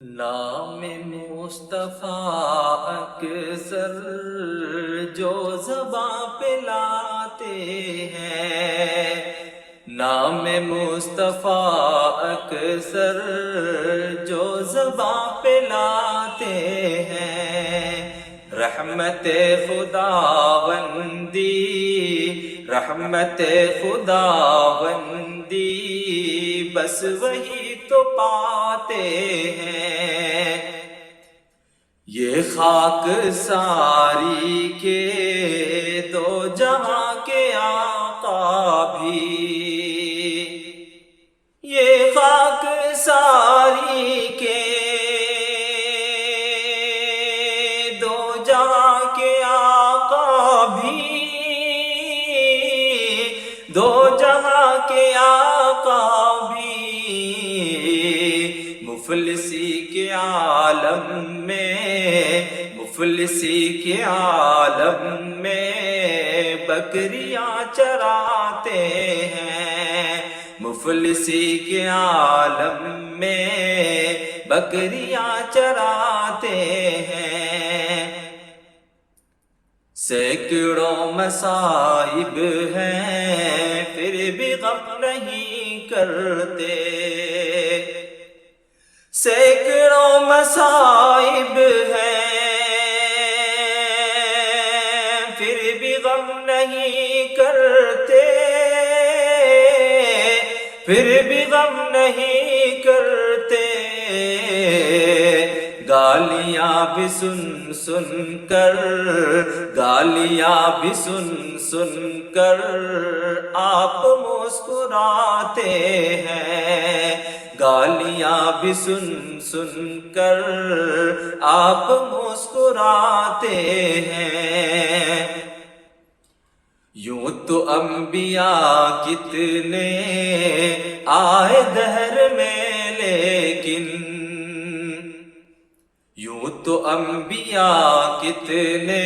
نام مصطفیٰ اکثر جو زباں پہ لاتے ہیں، نام مصطفیٰ اکثر جو زباں پہ لاتے ہیں، رحمت خداوندی رحمت خداوندی بس وہی تو پاتے ہیں۔ یہ خاک ساری کے دو جہاں کے آقا بھی، یہ خاک ساری کے دو جہاں کے آقا بھی، دو جہاں کے آقا بھی مفلسی کے عالم میں، مفلسی کے عالم میں بکریاں چراتے ہیں، مفلسی کے عالم میں بکریاں چراتے ہیں۔ سینکڑوں مصائب ہیں پھر بھی غم نہیں کرتے، سینکڑوں مصائب ہیں پھر بھی غم نہیں کرتے، پھر بھی غم نہیں کرتے، گالیاں بھی سن سن کر، گالیاں بھی سن سن کر آپ مسکراتے ہیں، گالیاں بھی سن سن کر آپ مسکراتے ہیں۔ یوں تو انبیاء کتنے آئے دہر میں لیکن، یوں تو انبیاء کتنے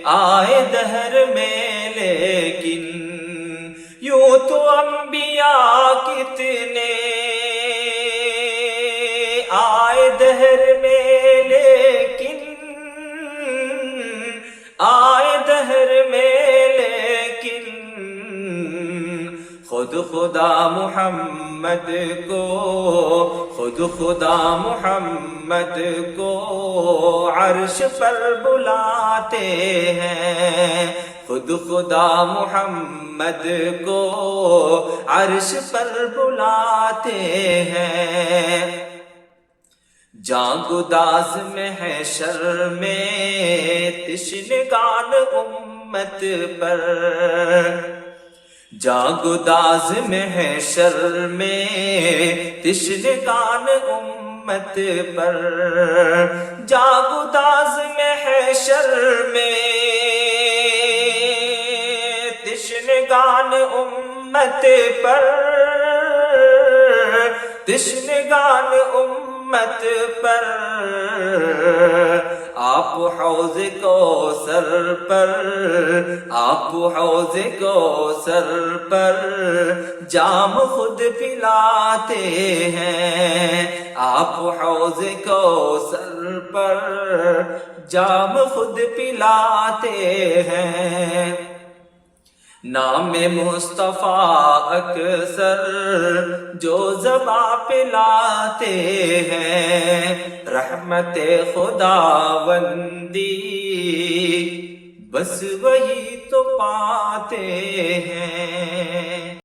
آئے دہر میں لیکن، یوں تو انبیاء کتنے آئے دہر میں لیکن، آئے دہر میں لیکن، خود خدا محمد کو، خود خدا محمد کو عرش پر بلاتے ہیں، خود خدا محمد کو عرش پر بلاتے ہیں۔ جاں گداز محشر میں تشنگان امت پر، جاں گداز محشر میں تشنگان امت پر، جاں گداز محشر میں تشنگان امت پر، تشنگان امت پر، آپ حوض کوثر پر، آپ حوض کوثر پر جام خود پلاتے ہیں، آپ حوض کوثر پر جام خود پلاتے ہیں۔ نام مصطفیٰ اکثر جو زباں پہ لاتے ہیں، رحمت خداوندی بس وہی تو پاتے ہیں۔